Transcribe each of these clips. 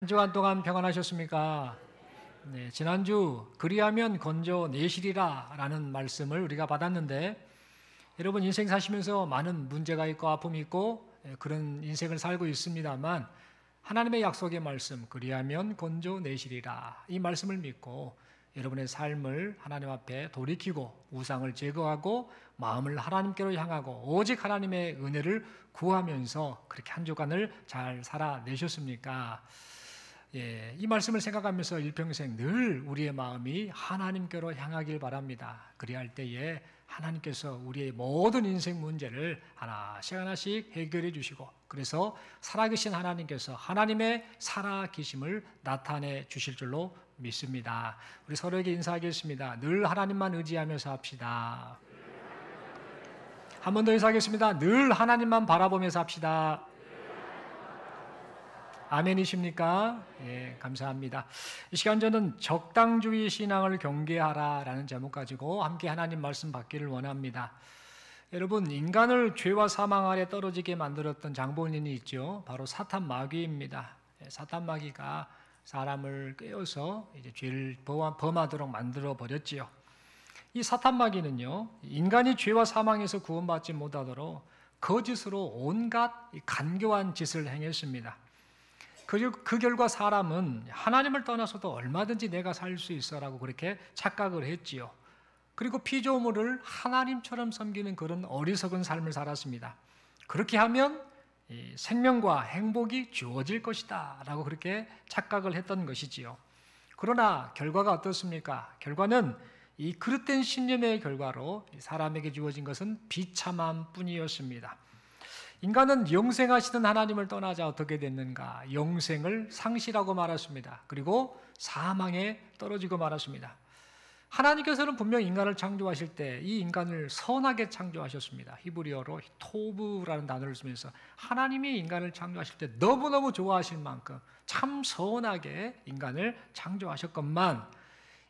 한 주간 동안 평안하셨습니까? 네, 지난주 그리하면 건져내시리라 라는 말씀을 우리가 받았는데, 여러분 인생 사시면서 많은 문제가 있고 아픔이 있고 그런 인생을 살고 있습니다만, 하나님의 약속의 말씀 그리하면 건져내시리라, 이 말씀을 믿고 여러분의 삶을 하나님 앞에 돌이키고 우상을 제거하고 마음을 하나님께로 향하고 오직 하나님의 은혜를 구하면서 그렇게 한 주간을 잘 살아내셨습니까? 이 말씀을 생각하면서 일평생 늘 우리의 마음이 하나님께로 향하길 바랍니다. 그리할 때에 하나님께서 우리의 모든 인생 문제를 하나씩 해결해 주시고, 그래서 살아계신 하나님께서 하나님의 살아계심을 나타내 주실 줄로 믿습니다. 우리 서로에게 인사하겠습니다. 늘 하나님만 의지하며 삽시다. 한 번 더 인사하겠습니다. 늘 하나님만 바라보며 삽시다. 아멘이십니까? 예, 감사합니다. 이 시간 저는 적당주의 신앙을 경계하라 라는 제목 가지고 함께 하나님 말씀 받기를 원합니다. 여러분, 인간을 죄와 사망 아래 떨어지게 만들었던 장본인이 있죠. 바로 사탄 마귀입니다. 사탄 마귀가 사람을 꿰어서 이제 죄를 범하도록 만들어 버렸지요. 이 사탄 마귀는요, 인간이 죄와 사망에서 구원받지 못하도록 거짓으로 온갖 간교한 짓을 행했습니다. 그 결과 사람은 하나님을 떠나서도 얼마든지 내가 살 수 있어라고 그렇게 착각을 했지요. 그리고 피조물을 하나님처럼 섬기는 그런 어리석은 삶을 살았습니다. 그렇게 하면 생명과 행복이 주어질 것이다 라고 그렇게 착각을 했던 것이지요. 그러나 결과가 어떻습니까? 결과는 이 그릇된 신념의 결과로 사람에게 주어진 것은 비참함 뿐이었습니다. 인간은 영생하시는 하나님을 떠나자 어떻게 됐는가? 영생을 상실하고 말았습니다. 그리고 사망에 떨어지고 말았습니다. 하나님께서는 분명 인간을 창조하실 때 이 인간을 선하게 창조하셨습니다. 히브리어로 토브라는 단어를 쓰면서 하나님이 인간을 창조하실 때 너무너무 좋아하실 만큼 참 선하게 인간을 창조하셨건만,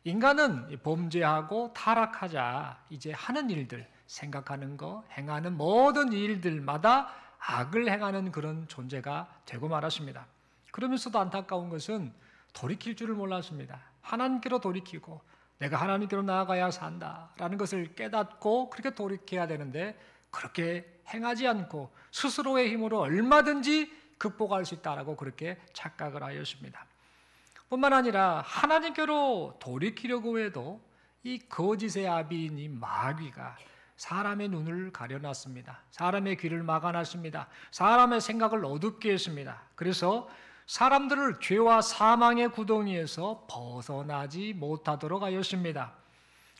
인간은 범죄하고 타락하자 이제 하는 일들, 생각하는 거, 행하는 모든 일들마다 악을 행하는 그런 존재가 되고 말았습니다. 그러면서도 안타까운 것은 돌이킬 줄을 몰랐습니다. 하나님께로 돌이키고 내가 하나님께로 나아가야 산다라는 것을 깨닫고 그렇게 돌이켜야 되는데, 그렇게 행하지 않고 스스로의 힘으로 얼마든지 극복할 수 있다라고 그렇게 착각을 하였습니다. 뿐만 아니라 하나님께로 돌이키려고 해도 이 거짓의 아비인 이 마귀가 사람의 눈을 가려놨습니다. 사람의 귀를 막아놨습니다. 사람의 생각을 어둡게 했습니다. 그래서 사람들을 죄와 사망의 구덩이에서 벗어나지 못하도록 하였습니다.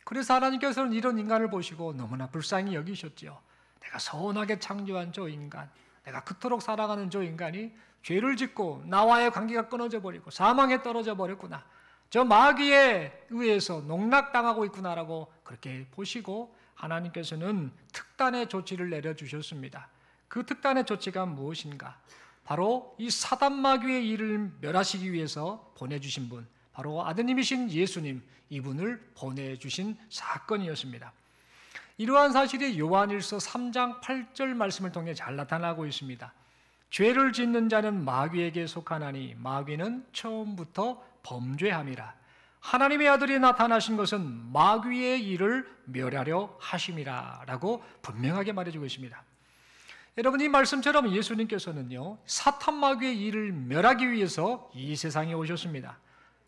그래서 하나님께서는 이런 인간을 보시고 너무나 불쌍히 여기셨지요. 내가 선하게 창조한 저 인간, 내가 그토록 살아가는 저 인간이 죄를 짓고 나와의 관계가 끊어져 버리고 사망에 떨어져 버렸구나, 저 마귀에 의해서 농락당하고 있구나라고 그렇게 보시고 하나님께서는 특단의 조치를 내려주셨습니다. 그 특단의 조치가 무엇인가? 바로 이 사단 마귀의 일을 멸하시기 위해서 보내주신 분, 바로 아드님이신 예수님, 이분을 보내주신 사건이었습니다. 이러한 사실이 요한일서 3장 8절 말씀을 통해 잘 나타나고 있습니다. 죄를 짓는 자는 마귀에게 속하나니 마귀는 처음부터 범죄함이라. 하나님의 아들이 나타나신 것은 마귀의 일을 멸하려 하심이라 라고 분명하게 말해주고 있습니다. 여러분, 이 말씀처럼 예수님께서는요, 사탄 마귀의 일을 멸하기 위해서 이 세상에 오셨습니다.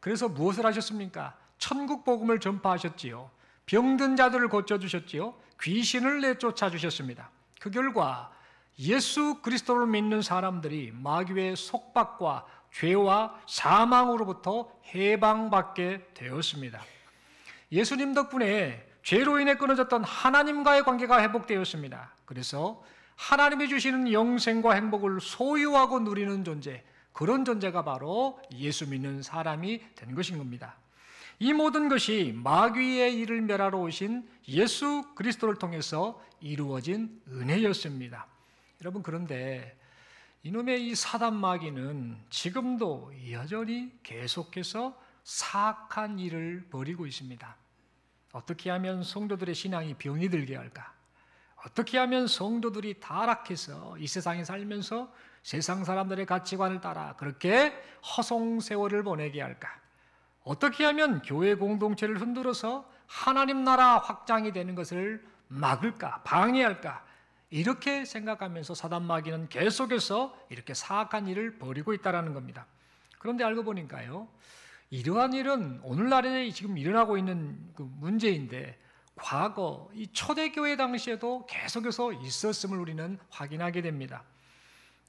그래서 무엇을 하셨습니까? 천국 복음을 전파하셨지요. 병든 자들을 고쳐주셨지요. 귀신을 내쫓아 주셨습니다. 그 결과 예수 그리스도를 믿는 사람들이 마귀의 속박과 죄와 사망으로부터 해방받게 되었습니다. 예수님 덕분에 죄로 인해 끊어졌던 하나님과의 관계가 회복되었습니다. 그래서 하나님이 주시는 영생과 행복을 소유하고 누리는 존재, 그런 존재가 바로 예수 믿는 사람이 된 것인 겁니다. 이 모든 것이 마귀의 일을 멸하러 오신 예수 그리스도를 통해서 이루어진 은혜였습니다. 여러분, 그런데 이놈의 이 사단 마귀는 지금도 여전히 계속해서 사악한 일을 벌이고 있습니다. 어떻게 하면 성도들의 신앙이 병이 들게 할까? 어떻게 하면 성도들이 타락해서 이 세상에 살면서 세상 사람들의 가치관을 따라 그렇게 허송세월을 보내게 할까? 어떻게 하면 교회 공동체를 흔들어서 하나님 나라 확장이 되는 것을 막을까? 방해할까? 이렇게 생각하면서 사단 마귀는 계속해서 이렇게 사악한 일을 벌이고 있다는 겁니다. 그런데 알고 보니까요, 이러한 일은 오늘날에 지금 일어나고 있는 그 문제인데 과거 이 초대교회 당시에도 계속해서 있었음을 우리는 확인하게 됩니다.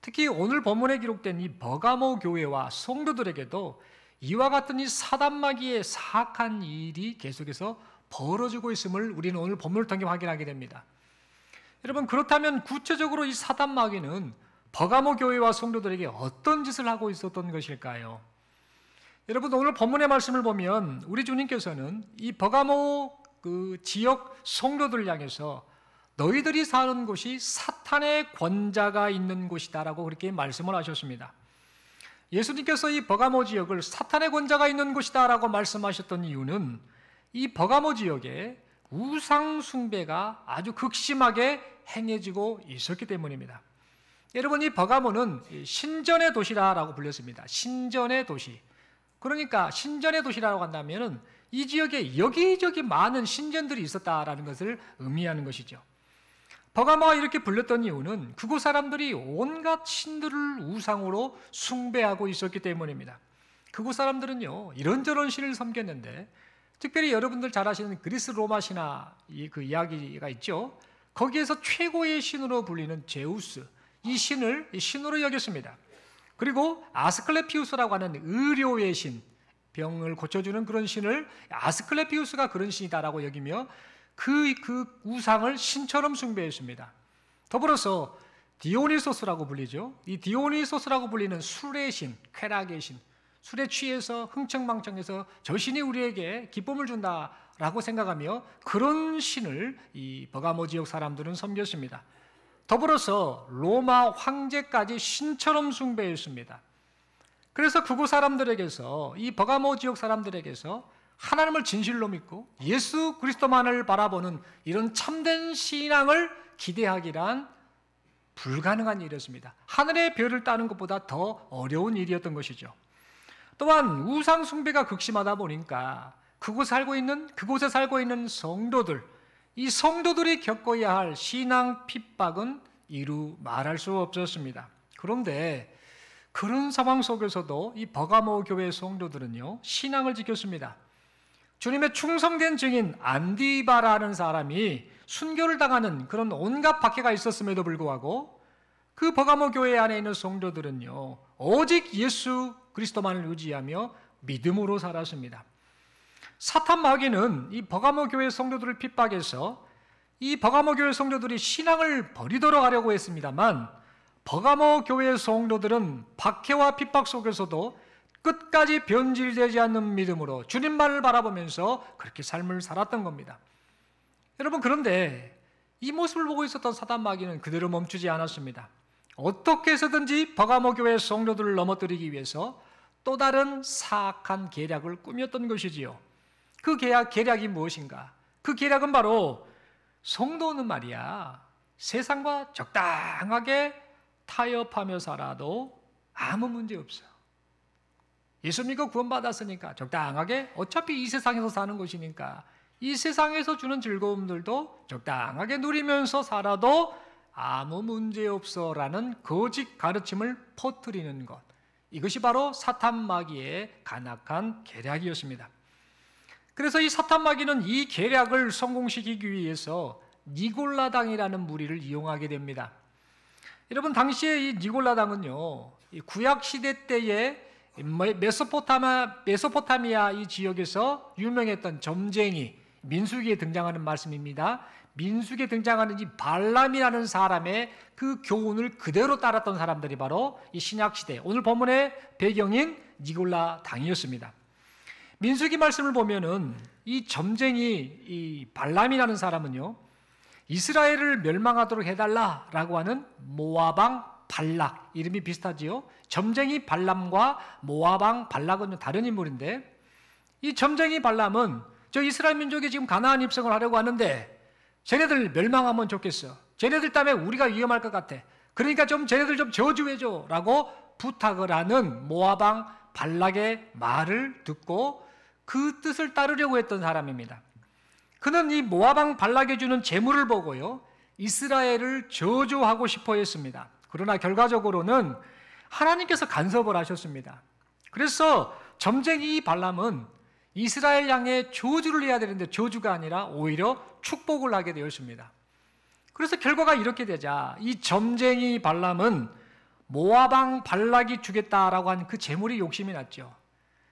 특히 오늘 본문에 기록된 이 버가모 교회와 성도들에게도 이와 같은 이 사단 마귀의 사악한 일이 계속해서 벌어지고 있음을 우리는 오늘 본문을 통해 확인하게 됩니다. 여러분, 그렇다면 구체적으로 이 사단 마귀는 버가모 교회와 성도들에게 어떤 짓을 하고 있었던 것일까요? 여러분, 오늘 본문의 말씀을 보면 우리 주님께서는 이 버가모 그 지역 성도들을 향해서 너희들이 사는 곳이 사탄의 권자가 있는 곳이다라고 그렇게 말씀을 하셨습니다. 예수님께서 이 버가모 지역을 사탄의 권자가 있는 곳이다라고 말씀하셨던 이유는 이 버가모 지역에 우상 숭배가 아주 극심하게 행해지고 있었기 때문입니다. 여러분, 이 버가모는 신전의 도시라고 불렸습니다. 신전의 도시. 그러니까 신전의 도시라고 한다면 이 지역에 여기저기 많은 신전들이 있었다라는 것을 의미하는 것이죠. 버가모가 이렇게 불렸던 이유는 그곳 사람들이 온갖 신들을 우상으로 숭배하고 있었기 때문입니다. 그곳 사람들은요, 이런저런 신을 섬겼는데 특별히 여러분들 잘 아시는 그리스 로마 신화 그 이야기가 있죠. 거기에서 최고의 신으로 불리는 제우스, 이 신을 신으로 여겼습니다. 그리고 아스클레피우스라고 하는 의료의 신, 병을 고쳐주는 그런 신을 아스클레피우스가 그런 신이다라고 여기며 그 우상을 신처럼 숭배했습니다. 더불어서 디오니소스라고 불리죠. 이 디오니소스라고 불리는 술의 신, 쾌락의 신, 술에 취해서 흥청망청해서 저 신이 우리에게 기쁨을 준다라고 생각하며 그런 신을 이 버가모 지역 사람들은 섬겼습니다. 더불어서 로마 황제까지 신처럼 숭배했습니다. 그래서 그곳 사람들에게서, 이 버가모 지역 사람들에게서 하나님을 진실로 믿고 예수 그리스도만을 바라보는 이런 참된 신앙을 기대하기란 불가능한 일이었습니다. 하늘의 별을 따는 것보다 더 어려운 일이었던 것이죠. 또한 우상 숭배가 극심하다 보니까 그곳에 살고 있는 성도들, 이 성도들이 겪어야 할 신앙 핍박은 이루 말할 수 없었습니다. 그런데 그런 상황 속에서도 이 버가모 교회 성도들은요, 신앙을 지켰습니다. 주님의 충성된 증인 안디바라는 사람이 순교를 당하는 그런 온갖 박해가 있었음에도 불구하고 그 버가모 교회 안에 있는 성도들은요, 오직 예수 그리스도만을 의지하며 믿음으로 살았습니다. 사탄 마귀는 이 버가모 교회 성도들을 핍박해서 이 버가모 교회 성도들이 신앙을 버리도록 하려고 했습니다만 버가모 교회 성도들은 박해와 핍박 속에서도 끝까지 변질되지 않는 믿음으로 주님만을 바라보면서 그렇게 삶을 살았던 겁니다. 여러분, 그런데 이 모습을 보고 있었던 사단 마귀는 그대로 멈추지 않았습니다. 어떻게 해서든지 버가모 교회 성도들을 넘어뜨리기 위해서 또 다른 사악한 계략을 꾸몄던 것이지요. 그 계략이 무엇인가? 그 계략은 바로 성도는 말이야, 세상과 적당하게 타협하며 살아도 아무 문제 없어. 예수 믿고 구원받았으니까 적당하게, 어차피 이 세상에서 사는 것이니까 이 세상에서 주는 즐거움들도 적당하게 누리면서 살아도 아무 문제 없어라는 거짓 가르침을 퍼뜨리는 것, 이것이 바로 사탄 마귀의 간악한 계략이었습니다. 그래서 이 사탄 마귀는 이 계략을 성공시키기 위해서 니골라당이라는 무리를 이용하게 됩니다. 여러분, 당시에 이 니골라당은요, 구약 시대 때에 메소포타미아 이 지역에서 유명했던 점쟁이, 민수기에 등장하는 말씀입니다. 민수기에 등장하는 이 발람이라는 사람의 그 교훈을 그대로 따랐던 사람들이 바로 이 신약 시대, 오늘 본문의 배경인 니골라당이었습니다. 민수기 말씀을 보면은 이 점쟁이 이 발람이라는 사람은요, 이스라엘을 멸망하도록 해달라라고 하는 모압왕 발락, 이름이 비슷하지요. 점쟁이 발람과 모압왕 발락은 다른 인물인데, 이 점쟁이 발람은 저 이스라엘 민족이 지금 가나안 입성을 하려고 하는데 쟤네들 멸망하면 좋겠어. 쟤네들 때문에 우리가 위험할 것 같아. 그러니까 좀 쟤네들 좀 저주해줘 라고 부탁을 하는 모압 왕 발락의 말을 듣고 그 뜻을 따르려고 했던 사람입니다. 그는 이 모압 왕 발락이 주는 재물을 보고요, 이스라엘을 저주하고 싶어 했습니다. 그러나 결과적으로는 하나님께서 간섭을 하셨습니다. 그래서 점쟁이 발람은 이스라엘 향해 저주를 해야 되는데 저주가 아니라 오히려 축복을 하게 되었습니다. 그래서 결과가 이렇게 되자 이 점쟁이 발람은 모압 왕 발락이 주겠다라고 한 그 재물이 욕심이 났죠.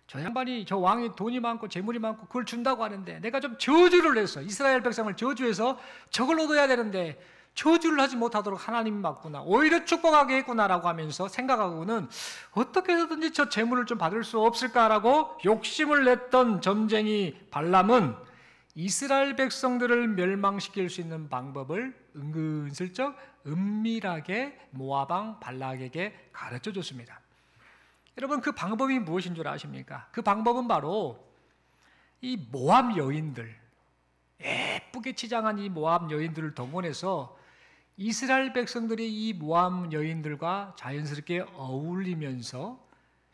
저 양반이, 저 왕이 돈이 많고 재물이 많고 그걸 준다고 하는데 내가 좀 저주를 해서 이스라엘 백성을 저주해서 저걸 얻어야 되는데 저주를 하지 못하도록 하나님이 막구나, 오히려 축복하게 했구나라고 하면서 생각하고는 어떻게 해서든지 저 재물을 좀 받을 수 없을까라고 욕심을 냈던 점쟁이 발람은 이스라엘 백성들을 멸망시킬 수 있는 방법을 은근슬쩍 은밀하게 모압 왕 발락에게 가르쳐 줬습니다. 여러분, 그 방법이 무엇인 줄 아십니까? 그 방법은 바로 이 모압 여인들, 예쁘게 치장한 이 모압 여인들을 동원해서 이스라엘 백성들이 이 모압 여인들과 자연스럽게 어울리면서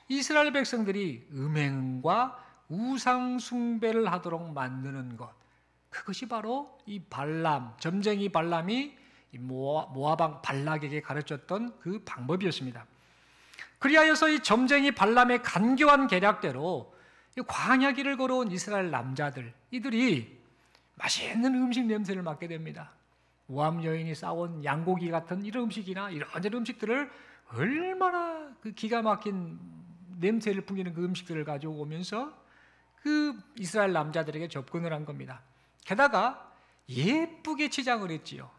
이스라엘 백성들이 음행과 우상 숭배를 하도록 만드는 것, 그것이 바로 이 발람, 점쟁이 발람이 모압 왕 발락에게 가르쳤던 그 방법이었습니다. 그리하여서 이 점쟁이 발람의 간교한 계략대로 광야길을 걸어온 이스라엘 남자들, 이들이 맛있는 음식 냄새를 맡게 됩니다. 모압 여인이 싸온 양고기 같은 이런 음식이나 이런저런 음식들을, 얼마나 그 기가 막힌 냄새를 풍기는 그 음식들을 가지고 오면서 그 이스라엘 남자들에게 접근을 한 겁니다. 게다가 예쁘게 치장을 했지요.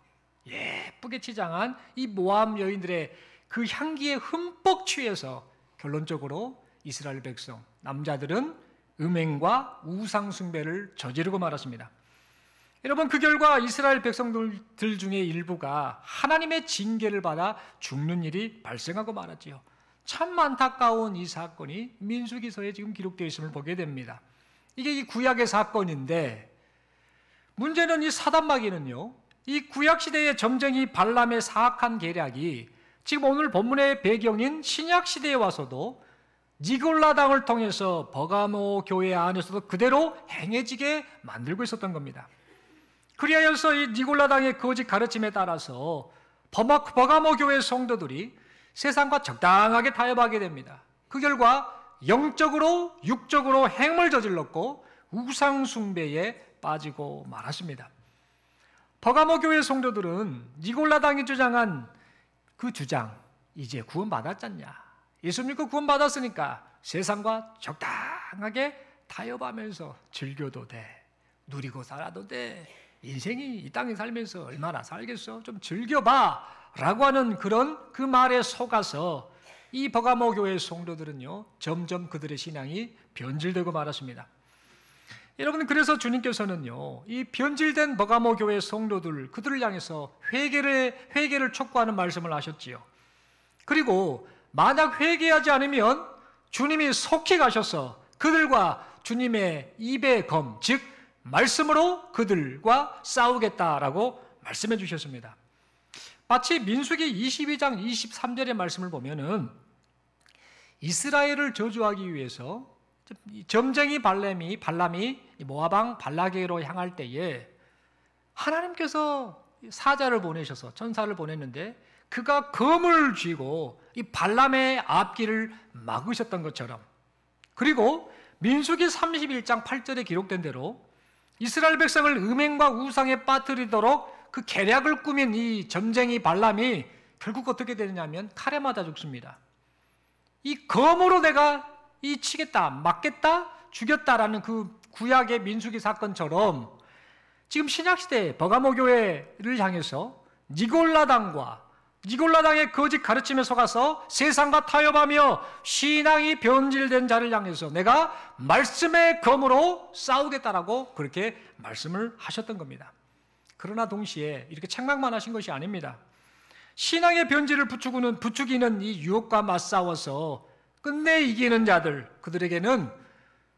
예쁘게 치장한 이 모압 여인들의 그 향기에 흠뻑 취해서 결론적으로 이스라엘 백성, 남자들은 음행과 우상 숭배를 저지르고 말았습니다. 여러분, 그 결과 이스라엘 백성들 중에 일부가 하나님의 징계를 받아 죽는 일이 발생하고 말았지요. 참 안타까운 이 사건이 민수기서에 지금 기록되어 있음을 보게 됩니다. 이게 이 구약의 사건인데, 문제는 이 사단마귀는요, 이 구약시대의 점쟁이 발람의 사악한 계략이 지금 오늘 본문의 배경인 신약시대에 와서도 니골라당을 통해서 버가모 교회 안에서도 그대로 행해지게 만들고 있었던 겁니다. 그리하여서 이 니골라당의 거짓 가르침에 따라서 버가모 교회 성도들이 세상과 적당하게 타협하게 됩니다. 그 결과 영적으로 육적으로 행을 저질렀고 우상 숭배에 빠지고 말았습니다. 버가모 교회 성도들은 니골라당이 주장한 그 주장, 이제 구원받았잖냐, 예수 믿고 구원받았으니까 세상과 적당하게 타협하면서 즐겨도 돼, 누리고 살아도 돼, 인생이 이 땅에 살면서 얼마나 살겠어, 좀 즐겨봐 라고 하는 그런 그 말에 속아서 이 버가모 교회 성도들은요, 점점 그들의 신앙이 변질되고 말았습니다. 여러분, 그래서 주님께서는요, 이 변질된 버가모 교회 성도들, 그들을 향해서 회개를 촉구하는 말씀을 하셨지요. 그리고 만약 회개하지 않으면 주님이 속히 가셔서 그들과 주님의 입의 검, 즉 말씀으로 그들과 싸우겠다라고 말씀해 주셨습니다. 마치 민수기 22장 23절의 말씀을 보면은 이스라엘을 저주하기 위해서 점쟁이 발람이 모압 왕 발락에게로 향할 때에 하나님께서 사자를 보내셔서 천사를 보냈는데 그가 검을 쥐고 이 발람의 앞길을 막으셨던 것처럼, 그리고 민수기 31장 8절에 기록된 대로 이스라엘 백성을 음행과 우상에 빠뜨리도록 그 계략을 꾸민 이 점쟁이 발람이 결국 어떻게 되느냐면 칼에 맞아 죽습니다. 이 검으로 내가 이 치겠다, 막겠다, 죽였다라는 그 구약의 민수기 사건처럼 지금 신약시대 버가모 교회를 향해서 니골라당의 거짓 가르침에 속아서 세상과 타협하며 신앙이 변질된 자를 향해서 내가 말씀의 검으로 싸우겠다라고 그렇게 말씀을 하셨던 겁니다. 그러나 동시에 이렇게 책망만 하신 것이 아닙니다. 신앙의 변질을 부추기는 이 유혹과 맞싸워서 끝내 이기는 자들, 그들에게는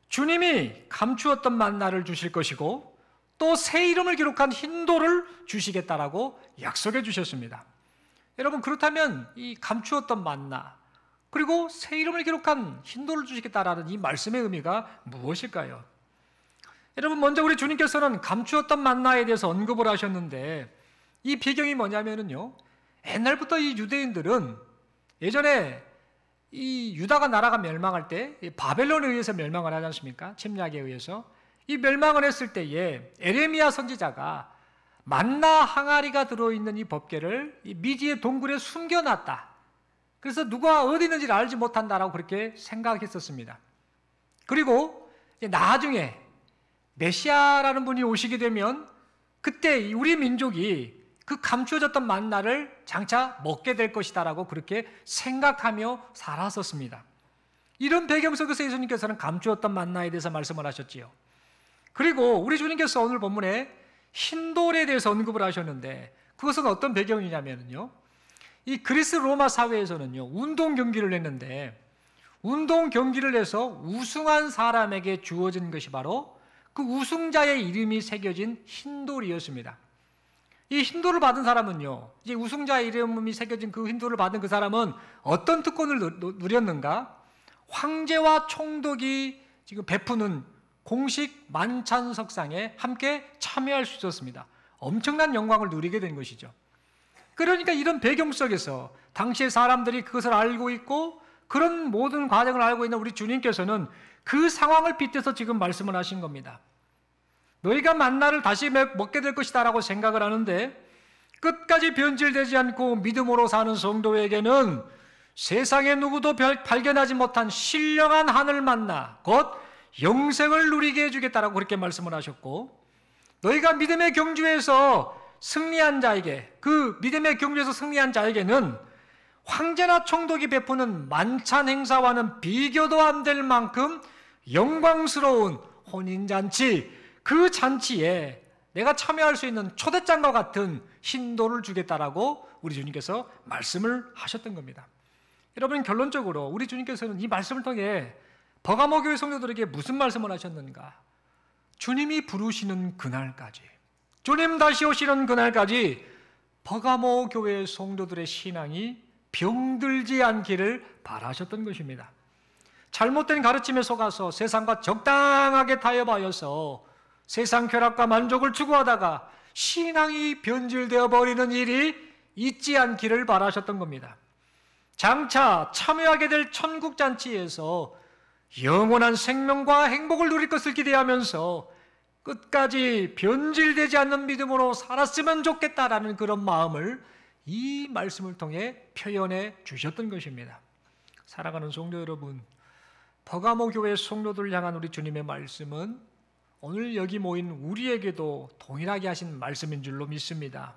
주님이 감추었던 만나를 주실 것이고 또 새 이름을 기록한 흰 돌을 주시겠다라고 약속해 주셨습니다. 여러분, 그렇다면 이 감추었던 만나, 그리고 새 이름을 기록한 흰돌을 주시겠다라는 이 말씀의 의미가 무엇일까요? 여러분, 먼저 우리 주님께서는 감추었던 만나에 대해서 언급을 하셨는데, 이 배경이 뭐냐면요, 옛날부터 이 유대인들은 예전에 이 유다가 나라가 멸망할 때 바벨론에 의해서 멸망을 하지 않습니까? 침략에 의해서. 이 멸망을 했을 때에 에레미야 선지자가 만나 항아리가 들어있는 이 법궤를 이 미디의 동굴에 숨겨놨다. 그래서 누가 어디 있는지를 알지 못한다라고 그렇게 생각했었습니다. 그리고 나중에 메시아라는 분이 오시게 되면 그때 우리 민족이 그 감추어졌던 만나를 장차 먹게 될 것이다라고 그렇게 생각하며 살았었습니다. 이런 배경 속에서 예수님께서는 감추었던 만나에 대해서 말씀을 하셨지요. 그리고 우리 주님께서 오늘 본문에 흰돌에 대해서 언급을 하셨는데, 그것은 어떤 배경이냐면요, 이 그리스 로마 사회에서는요, 운동 경기를 했는데, 운동 경기를 해서 우승한 사람에게 주어진 것이 바로 그 우승자의 이름이 새겨진 흰돌이었습니다. 이 흰돌을 받은 사람은요, 이제 우승자의 이름이 새겨진 그 흰돌을 받은 그 사람은 어떤 특권을 누렸는가? 황제와 총독이 지금 베푸는 공식 만찬석상에 함께 참여할 수 있었습니다. 엄청난 영광을 누리게 된 것이죠. 그러니까 이런 배경 속에서 당시의 사람들이 그것을 알고 있고 그런 모든 과정을 알고 있는 우리 주님께서는 그 상황을 빗대서 지금 말씀을 하신 겁니다. 너희가 만나를 다시 먹게 될 것이다 라고 생각을 하는데, 끝까지 변질되지 않고 믿음으로 사는 성도에게는 세상의 누구도 발견하지 못한 신령한 하늘 만나, 곧 영생을 누리게 해주겠다라고 그렇게 말씀을 하셨고, 너희가 믿음의 경주에서 승리한 자에게, 그 믿음의 경주에서 승리한 자에게는 황제나 총독이 베푸는 만찬 행사와는 비교도 안 될 만큼 영광스러운 혼인잔치, 그 잔치에 내가 참여할 수 있는 초대장과 같은 흰돌을 주겠다라고 우리 주님께서 말씀을 하셨던 겁니다. 여러분, 결론적으로 우리 주님께서는 이 말씀을 통해 버가모 교회 성도들에게 무슨 말씀을 하셨는가? 주님이 부르시는 그날까지, 주님 다시 오시는 그날까지 버가모 교회 성도들의 신앙이 병들지 않기를 바라셨던 것입니다. 잘못된 가르침에 속아서 세상과 적당하게 타협하여서 세상 쾌락과 만족을 추구하다가 신앙이 변질되어 버리는 일이 있지 않기를 바라셨던 겁니다. 장차 참여하게 될 천국잔치에서 영원한 생명과 행복을 누릴 것을 기대하면서 끝까지 변질되지 않는 믿음으로 살았으면 좋겠다라는 그런 마음을 이 말씀을 통해 표현해 주셨던 것입니다. 사랑하는 성도 여러분, 버가모 교회 성도들을 향한 우리 주님의 말씀은 오늘 여기 모인 우리에게도 동일하게 하신 말씀인 줄로 믿습니다.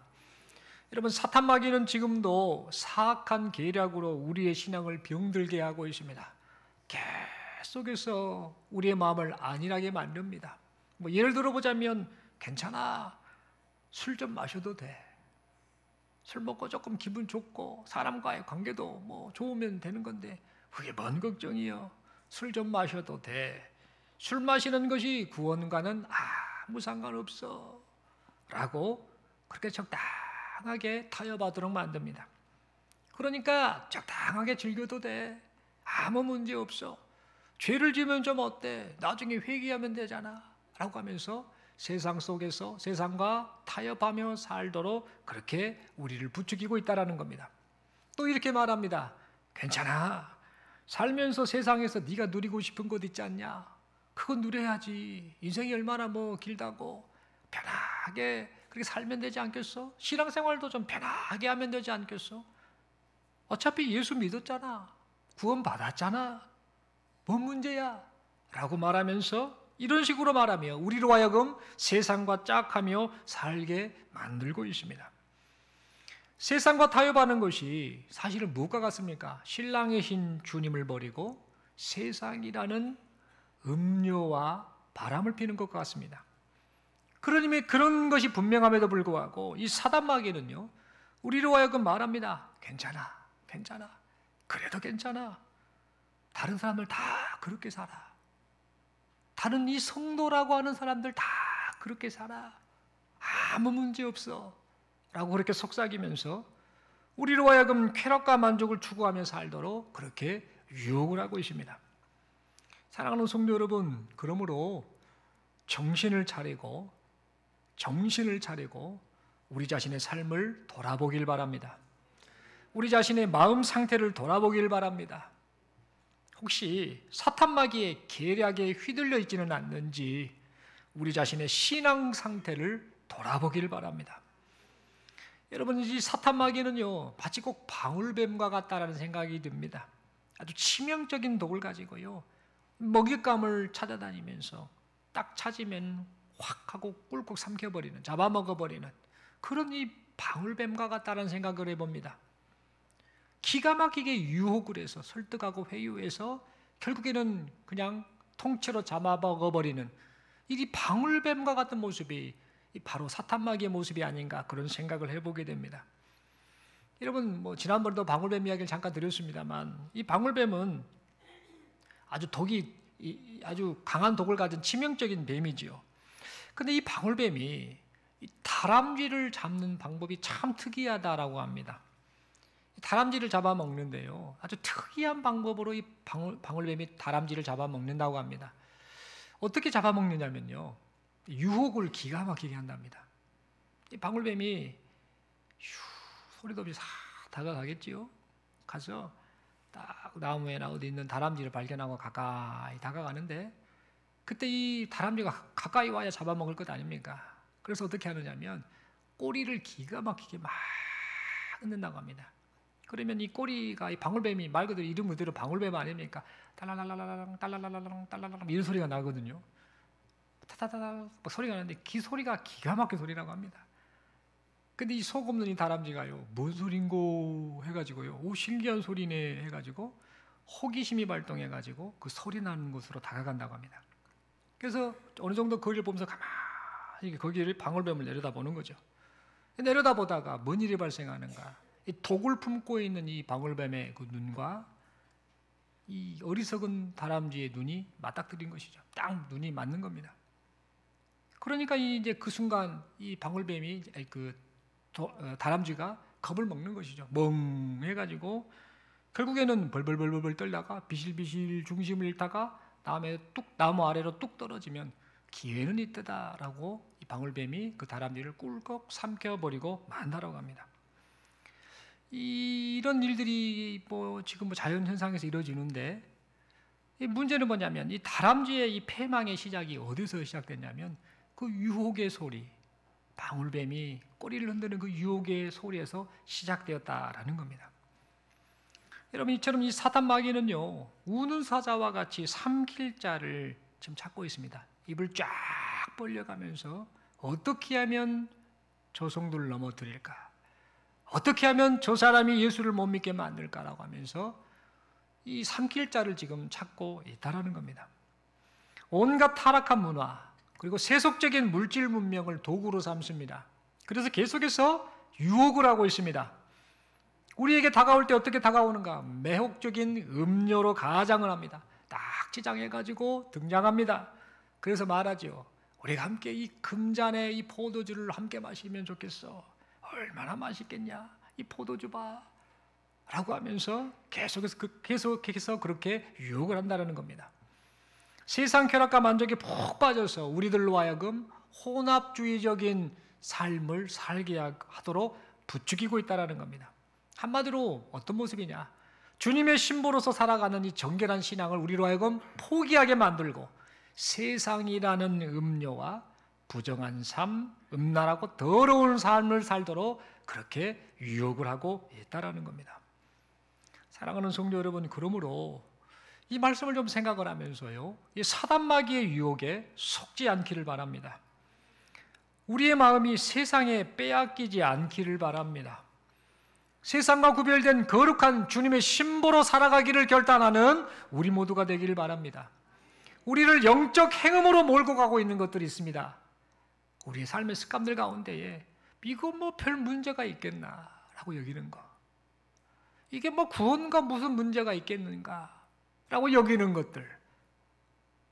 여러분, 사탄 마귀는 지금도 사악한 계략으로 우리의 신앙을 병들게 하고 있습니다. 계속해서 우리의 마음을 안일하게 만듭니다. 예를 들어보자면, 괜찮아, 술 좀 마셔도 돼, 술 먹고 조금 기분 좋고 사람과의 관계도 좋으면 되는 건데 그게 뭔 걱정이요, 술 좀 마셔도 돼, 술 마시는 것이 구원과는 아무 상관없어 라고 그렇게 적당하게 타협하도록 만듭니다. 그러니까 적당하게 즐겨도 돼, 아무 문제 없어, 죄를 지으면 좀 어때, 나중에 회개하면 되잖아 라고 하면서 세상 속에서 세상과 타협하며 살도록 그렇게 우리를 부추기고 있다는 겁니다. 또 이렇게 말합니다. 괜찮아, 살면서 세상에서 네가 누리고 싶은 것 있지 않냐, 그건 누려야지, 인생이 얼마나 길다고, 편하게 그렇게 살면 되지 않겠어? 신앙생활도 좀 편하게 하면 되지 않겠어? 어차피 예수 믿었잖아, 구원 받았잖아, 뭔 문제야? 라고 말하면서, 이런 식으로 말하며 우리로 하여금 세상과 짝하며 살게 만들고 있습니다. 세상과 타협하는 것이 사실은 무엇과 같습니까? 신랑의 신 주님을 버리고 세상이라는 음료와 바람을 피는 것과 같습니다. 그러니 그런 것이 분명함에도 불구하고 이 사단 마귀는요, 우리로 하여금 말합니다. 괜찮아, 괜찮아, 그래도 괜찮아, 다른 사람들 다 그렇게 살아, 다른 이 성도라고 하는 사람들 다 그렇게 살아, 아무 문제 없어 라고 그렇게 속삭이면서 우리로 하여금 쾌락과 만족을 추구하며 살도록 그렇게 유혹을 하고 있습니다. 사랑하는 성도 여러분, 그러므로 정신을 차리고 우리 자신의 삶을 돌아보길 바랍니다. 우리 자신의 마음 상태를 돌아보길 바랍니다. 혹시 사탄마귀의 계략에 휘둘려 있지는 않는지 우리 자신의 신앙 상태를 돌아보길 바랍니다. 여러분, 이 사탄마귀는요, 마치 꼭 방울뱀과 같다라는 생각이 듭니다. 아주 치명적인 독을 가지고요, 먹잇감을 찾아다니면서 딱 찾으면 확 하고 꿀꺽 삼켜버리는, 잡아먹어버리는 그런 이 방울뱀과 같다는 생각을 해봅니다. 기가 막히게 유혹을 해서 설득하고 회유해서 결국에는 그냥 통째로 잡아먹어버리는 이 방울뱀과 같은 모습이 바로 사탄마귀의 모습이 아닌가, 그런 생각을 해보게 됩니다. 여러분, 지난번에도 방울뱀 이야기를 잠깐 드렸습니다만, 이 방울뱀은 아주 아주 강한 독을 가진 치명적인 뱀이지요. 근데 이 방울뱀이 다람쥐를 잡는 방법이 참 특이하다라고 합니다. 다람쥐를 잡아먹는데요, 아주 특이한 방법으로 이 방울뱀이 다람쥐를 잡아먹는다고 합니다. 어떻게 잡아먹느냐면요, 유혹을 기가 막히게 한답니다. 이 방울뱀이 소리도 없이 싹 다가가겠지요. 가서 딱 나무에나 어디 있는 다람쥐를 발견하고 가까이 다가가는데, 그때 이 다람쥐가 가까이 와야 잡아먹을 것 아닙니까? 그래서 어떻게 하느냐면 꼬리를 기가 막히게 막 흔든다고 합니다. 그러면 이 꼬리가, 이 방울뱀이 말 그대로 이름 그대로 방울뱀 아닙니까? 딸랄랄랄랑 딸랄랄랄랑 딸랄랄랑 이런 소리가 나거든요. 타타타타 소리가 나는데 그 소리가 기가 막힌 소리라고 합니다. 근데 이 속 없는 이 다람쥐가요, 뭔 소린고 해가지고요, 오 신기한 소리네 해가지고 호기심이 발동해가지고 그 소리 나는 곳으로 다가간다고 합니다. 그래서 어느 정도 거리를 보면서 가만히 거기를 방울뱀을 내려다보는 거죠. 내려다보다가 뭔 일이 발생하는가? 이 독을 품고 있는 이 방울뱀의 그 눈과 이 어리석은 다람쥐의 눈이 맞닥뜨린 것이죠. 딱 눈이 맞는 겁니다. 그러니까 이제 그 순간 이 방울뱀이 다람쥐가 겁을 먹는 것이죠. 멍해가지고 결국에는 벌벌벌벌 떨다가 비실비실 중심을 잃다가 다음에 뚝 나무 아래로 뚝 떨어지면 기회는 이때다라고 이 방울뱀이 그 다람쥐를 꿀꺽 삼켜버리고 만다라고 합니다. 이런 일들이 지금 자연 현상에서 이루어지는데, 이 문제는 뭐냐면 이 다람쥐의 이 패망의 시작이 어디서 시작됐냐면 그 유혹의 소리, 방울뱀이 꼬리를 흔드는 그 유혹의 소리에서 시작되었다라는 겁니다. 여러분, 이처럼 이 사탄마귀는요, 우는 사자와 같이 삼킬 자를 지금 찾고 있습니다. 입을 쫙 벌려가면서 어떻게 하면 저 성도를 넘어뜨릴까? 어떻게 하면 저 사람이 예수를 못 믿게 만들까라고 하면서 이 삼킬 자를 지금 찾고 있다라는 겁니다. 온갖 타락한 문화, 그리고 세속적인 물질 문명을 도구로 삼습니다. 그래서 계속해서 유혹을 하고 있습니다. 우리에게 다가올 때 어떻게 다가오는가? 매혹적인 음료로 가장을 합니다. 딱 치장해가지고 등장합니다. 그래서 말하죠. 우리가 함께 이 금잔의 이 포도주를 함께 마시면 좋겠어. 얼마나 맛있겠냐? 이 포도주 봐. 라고 하면서 계속해서 그렇게 유혹을 한다는 겁니다. 세상 쾌락과 만족에 푹 빠져서 우리들로 하여금 혼합주의적인 삶을 살게 하도록 부추기고 있다는 겁니다. 한마디로 어떤 모습이냐? 주님의 신부로서 살아가는 이 정결한 신앙을 우리로 하여금 포기하게 만들고 세상이라는 음료와 부정한 삶, 음란하고 더러운 삶을 살도록 그렇게 유혹을 하고 있다는 겁니다. 사랑하는 성도 여러분, 그러므로 이 말씀을 좀 생각을 하면서요, 이 사단마귀의 유혹에 속지 않기를 바랍니다. 우리의 마음이 세상에 빼앗기지 않기를 바랍니다. 세상과 구별된 거룩한 주님의 신부로 살아가기를 결단하는 우리 모두가 되기를 바랍니다. 우리를 영적 행음으로 몰고 가고 있는 것들이 있습니다. 우리의 삶의 습관들 가운데에 이거 별 문제가 있겠나 라고 여기는 거, 이게 구원과 무슨 문제가 있겠는가 라고 여기는 것들,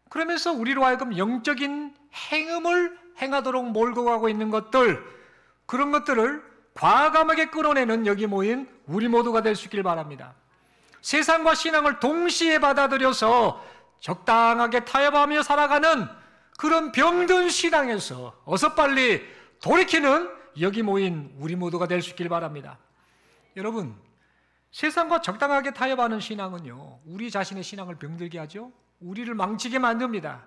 그러면서 우리로 하여금 영적인 행음을 행하도록 몰고 가고 있는 것들, 그런 것들을 과감하게 끌어내는 여기 모인 우리 모두가 될 수 있길 바랍니다. 세상과 신앙을 동시에 받아들여서 적당하게 타협하며 살아가는 그런 병든 신앙에서 어서 빨리 돌이키는 여기 모인 우리 모두가 될 수 있길 바랍니다. 여러분, 세상과 적당하게 타협하는 신앙은요, 우리 자신의 신앙을 병들게 하죠. 우리를 망치게 만듭니다.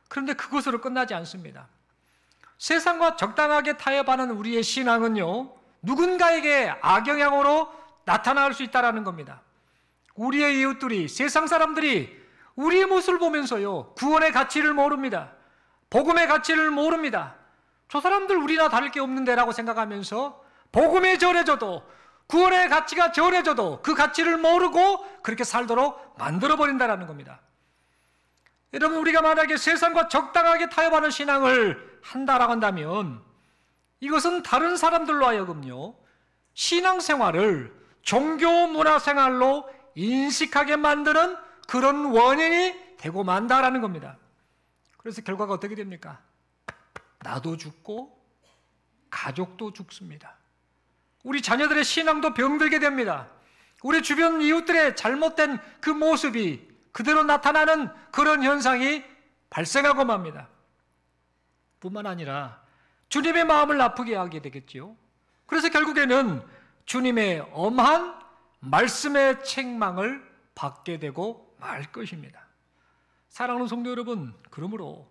그런데 그것으로 끝나지 않습니다. 세상과 적당하게 타협하는 우리의 신앙은요, 누군가에게 악영향으로 나타날 수 있다는 겁니다. 우리의 이웃들이, 세상 사람들이 우리의 모습을 보면서요, 구원의 가치를 모릅니다. 복음의 가치를 모릅니다. 저 사람들 우리나 다를 게 없는데 라고 생각하면서 복음에 전해져도, 구원의 가치가 전해져도 그 가치를 모르고 그렇게 살도록 만들어버린다는 겁니다. 여러분, 우리가 만약에 세상과 적당하게 타협하는 신앙을 한다라고 한다면 이것은 다른 사람들로 하여금요, 신앙생활을 종교 문화생활로 인식하게 만드는 그런 원인이 되고 만다라는 겁니다. 그래서 결과가 어떻게 됩니까? 나도 죽고 가족도 죽습니다. 우리 자녀들의 신앙도 병들게 됩니다. 우리 주변 이웃들의 잘못된 그 모습이 그대로 나타나는 그런 현상이 발생하고 맙니다. 뿐만 아니라 주님의 마음을 아프게 하게 되겠지요. 그래서 결국에는 주님의 엄한 말씀의 책망을 받게 되고 말 것입니다. 사랑하는 성도 여러분, 그러므로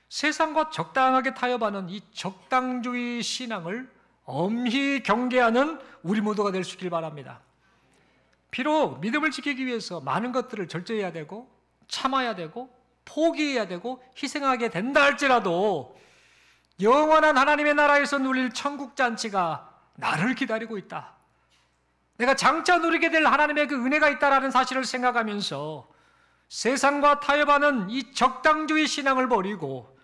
세상과 적당하게 타협하는 이 적당주의 신앙을 엄히 경계하는 우리 모두가 될 수 있길 바랍니다. 비록 믿음을 지키기 위해서 많은 것들을 절제해야 되고 참아야 되고 포기해야 되고 희생하게 된다 할지라도 영원한 하나님의 나라에서 누릴 천국 잔치가 나를 기다리고 있다. 내가 장차 누리게 될 하나님의 그 은혜가 있다라는 사실을 생각하면서 세상과 타협하는 이 적당주의 신앙을 버리고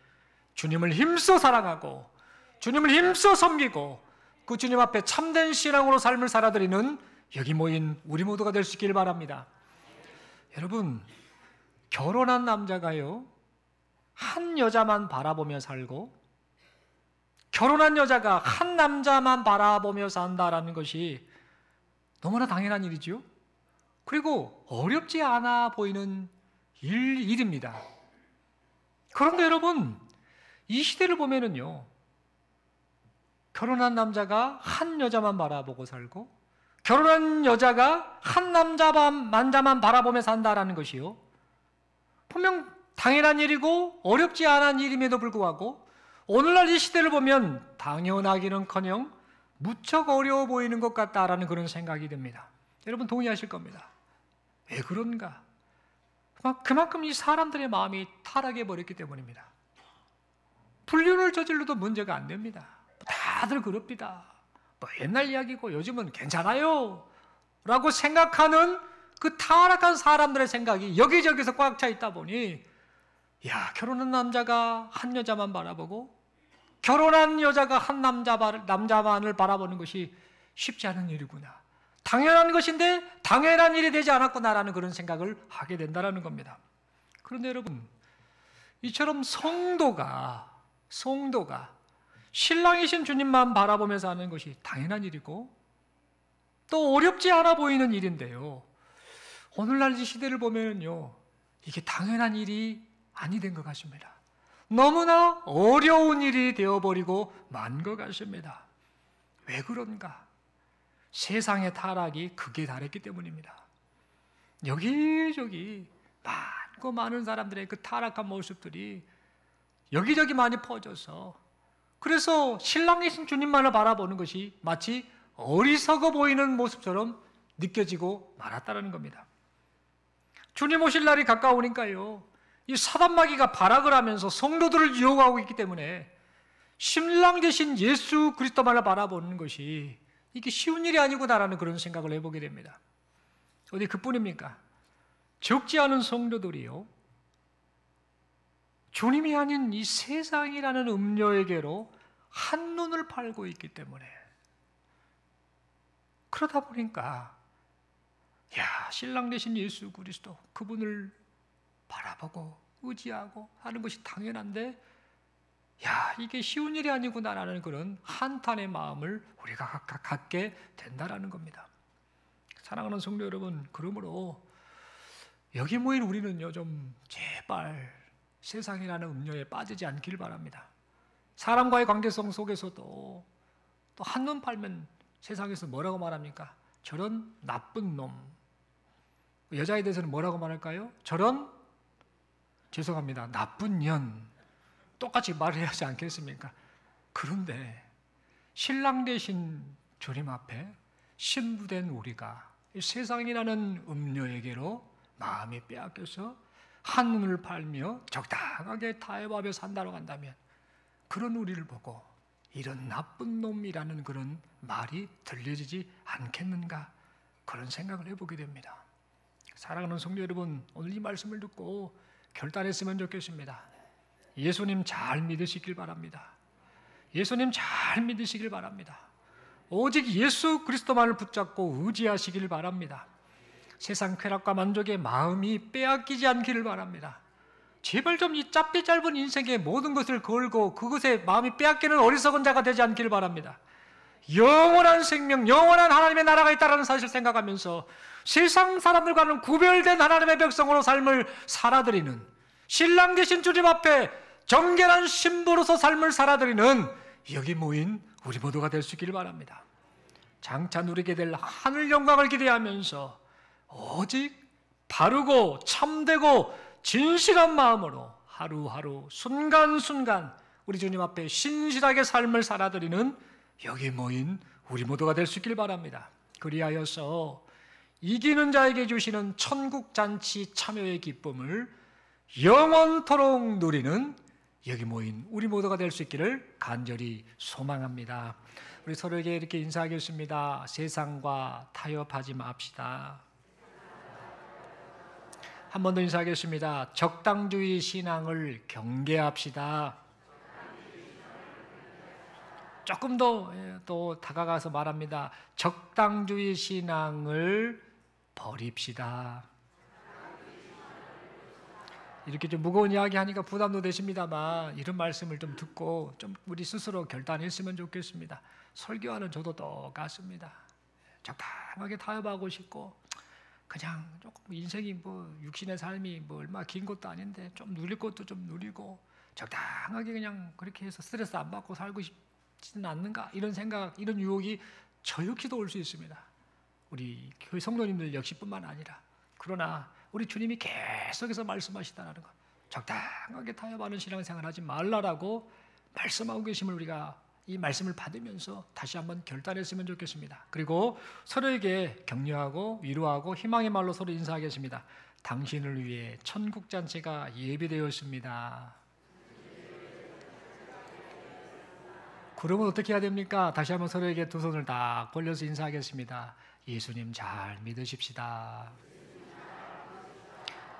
주님을 힘써 사랑하고 주님을 힘써 섬기고 그 주님 앞에 참된 신앙으로 삶을 살아드리는 여기 모인 우리 모두가 될 수 있기를 바랍니다. 여러분, 결혼한 남자가요, 한 여자만 바라보며 살고 결혼한 여자가 한 남자만 바라보며 산다라는 것이 너무나 당연한 일이죠. 그리고 어렵지 않아 보이는 일입니다. 그런데 여러분, 이 시대를 보면은요, 결혼한 남자가 한 여자만 바라보고 살고 결혼한 여자가 한 남자만 바라보며 산다라는 것이요, 분명 당연한 일이고 어렵지 않은 일임에도 불구하고 오늘날 이 시대를 보면 당연하기는커녕 무척 어려워 보이는 것 같다라는 그런 생각이 듭니다. 여러분 동의하실 겁니다. 왜 그런가? 그만큼 이 사람들의 마음이 타락해 버렸기 때문입니다. 불륜을 저질러도 문제가 안 됩니다. 다들 그럽니다. 옛날 이야기고 요즘은 괜찮아요 라고 생각하는 그 타락한 사람들의 생각이 여기저기서 꽉 차 있다 보니, 야, 결혼한 남자가 한 여자만 바라보고 결혼한 여자가 한 남자만을 바라보는 것이 쉽지 않은 일이구나, 당연한 것인데 당연한 일이 되지 않았구나라는 그런 생각을 하게 된다는 겁니다. 그런데 여러분, 이처럼 성도가 신랑이신 주님만 바라보면서 하는 것이 당연한 일이고 또 어렵지 않아 보이는 일인데요, 오늘날 이 시대를 보면요, 이게 당연한 일이 아니 된 것 같습니다. 너무나 어려운 일이 되어버리고 만 것 같습니다. 왜 그런가? 세상의 타락이 극에 달했기 때문입니다. 여기저기 많고 많은 사람들의 그 타락한 모습들이 여기저기 많이 퍼져서, 그래서 신랑이신 주님만을 바라보는 것이 마치 어리석어 보이는 모습처럼 느껴지고 말았다는 겁니다. 주님 오실 날이 가까우니까요, 이 사단마귀가 발악을 하면서 성도들을 유혹하고 있기 때문에 신랑 대신 예수 그리스도만을 바라보는 것이 이게 쉬운 일이 아니구나라는 그런 생각을 해보게 됩니다. 어디 그뿐입니까? 적지 않은 성도들이요, 주님이 아닌 이 세상이라는 음료에게로 한눈을 팔고 있기 때문에, 그러다 보니까 신랑 되신 예수 그리스도 그분을 바라보고 의지하고 하는 것이 당연한데 야, 이게 쉬운 일이 아니구나라는 그런 한탄의 마음을 우리가 갖게 된다라는 겁니다. 사랑하는 성도 여러분, 그러므로 여기 모인 우리는요, 좀 제발 세상이라는 음료에 빠지지 않길 바랍니다. 사람과의 관계성 속에서도 또 한눈 팔면 세상에서 뭐라고 말합니까? 저런 나쁜 놈. 여자에 대해서는 뭐라고 말할까요? 저런, 죄송합니다, 나쁜 년. 똑같이 말을 하지 않겠습니까? 그런데 신랑 되신 주님 앞에 신부된 우리가 이 세상이라는 음료에게로 마음이 빼앗겨서 한눈을 팔며 적당하게 타협하며 산다고 한다면 그런 우리를 보고 이런 나쁜 놈이라는 그런 말이 들려지지 않겠는가, 그런 생각을 해보게 됩니다. 사랑하는 성도 여러분, 오늘 이 말씀을 듣고 결단했으면 좋겠습니다. 예수님 잘 믿으시길 바랍니다. 예수님 잘 믿으시길 바랍니다. 오직 예수 그리스도만을 붙잡고 의지하시길 바랍니다. 세상 쾌락과 만족의 마음이 빼앗기지 않기를 바랍니다. 제발 좀 이 짧디 짧은 인생에 모든 것을 걸고 그것에 마음이 빼앗기는 어리석은 자가 되지 않기를 바랍니다. 영원한 생명, 영원한 하나님의 나라가 있다는 사실을 생각하면서 세상 사람들과는 구별된 하나님의 백성으로 삶을 살아드리는, 신랑 되신 주님 앞에 정결한 신부로서 삶을 살아드리는 여기 모인 우리 모두가 될 수 있기를 바랍니다. 장차 누리게 될 하늘 영광을 기대하면서 오직 바르고 참되고 진실한 마음으로 하루하루 순간순간 우리 주님 앞에 신실하게 삶을 살아드리는 여기 모인 우리 모두가 될 수 있기를 바랍니다. 그리하여서 이기는 자에게 주시는 천국잔치 참여의 기쁨을 영원토록 누리는 여기 모인 우리 모두가 될 수 있기를 간절히 소망합니다. 우리 서로에게 이렇게 인사하겠습니다. 세상과 타협하지 맙시다. 한 번 더 인사하겠습니다. 적당주의 신앙을 경계합시다. 조금 더 또 다가가서 말합니다. 적당주의 신앙을 버립시다. 이렇게 좀 무거운 이야기 하니까 부담도 되십니다만 이런 말씀을 좀 듣고 좀 우리 스스로 결단했으면 좋겠습니다. 설교하는 저도 똑같습니다. 적당하게 타협하고 싶고 그냥 조금 인생이 뭐 육신의 삶이 뭐 얼마 긴 것도 아닌데 좀 누릴 것도 좀 누리고 적당하게 그냥 그렇게 해서 스트레스 안 받고 살고 싶지는 않는가, 이런 생각, 이런 유혹이 저 역시도 올 수 있습니다. 우리 교회 성도님들 역시뿐만 아니라. 그러나 우리 주님이 계속해서 말씀하시다는 것, 적당하게 타협하는 신앙생활 하지 말라라고 말씀하고 계심을 우리가 이 말씀을 받으면서 다시 한번 결단했으면 좋겠습니다. 그리고 서로에게 격려하고 위로하고 희망의 말로 서로 인사하겠습니다. 당신을 위해 천국잔치가 예비되었습니다. 그러면 어떻게 해야 됩니까? 다시 한번 서로에게 두 손을 딱 벌려서 인사하겠습니다. 예수님 잘 믿으십시다.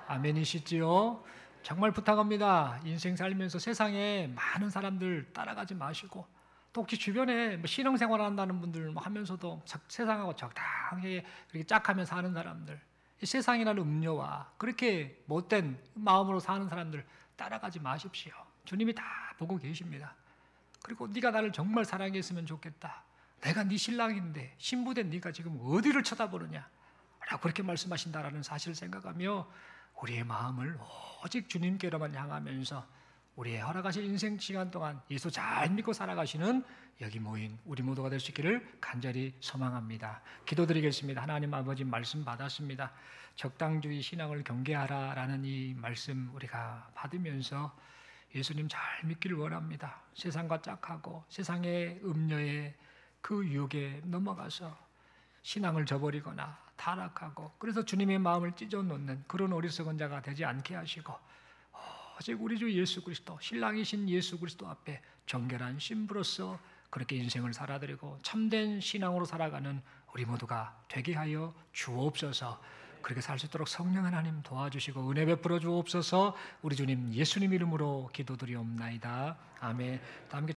아멘이시지요? 정말 부탁합니다. 인생 살면서 세상에 많은 사람들 따라가지 마시고, 또 혹시 주변에 뭐 신앙생활 한다는 분들 하면서도 세상하고 적당하게 그렇게 짝하며 사는 사람들, 이 세상이라는 음료와 그렇게 못된 마음으로 사는 사람들 따라가지 마십시오. 주님이 다 보고 계십니다. 그리고 네가 나를 정말 사랑했으면 좋겠다. 내가 네 신랑인데 신부된 네가 지금 어디를 쳐다보느냐 라고 그렇게 말씀하신다라는 사실을 생각하며 우리의 마음을 오직 주님께로만 향하면서 우리의 허락하신 인생 시간 동안 예수 잘 믿고 살아가시는 여기 모인 우리 모두가 될 수 있기를 간절히 소망합니다. 기도드리겠습니다. 하나님 아버지 말씀 받았습니다. 적당주의 신앙을 경계하라라는 이 말씀 우리가 받으면서 예수님 잘 믿기를 원합니다. 세상과 짝하고 세상의 음료에 그 유혹에 넘어가서 신앙을 저버리거나 타락하고 그래서 주님의 마음을 찢어놓는 그런 어리석은 자가 되지 않게 하시고 오직 우리 주 예수 그리스도, 신랑이신 예수 그리스도 앞에 정결한 신부로서 그렇게 인생을 살아드리고 참된 신앙으로 살아가는 우리 모두가 되게 하여 주옵소서. 그렇게 살 수 있도록 성령 하나님 도와주시고 은혜 베풀어 주옵소서. 우리 주님 예수님 이름으로 기도드리옵나이다. 아멘. 다 함께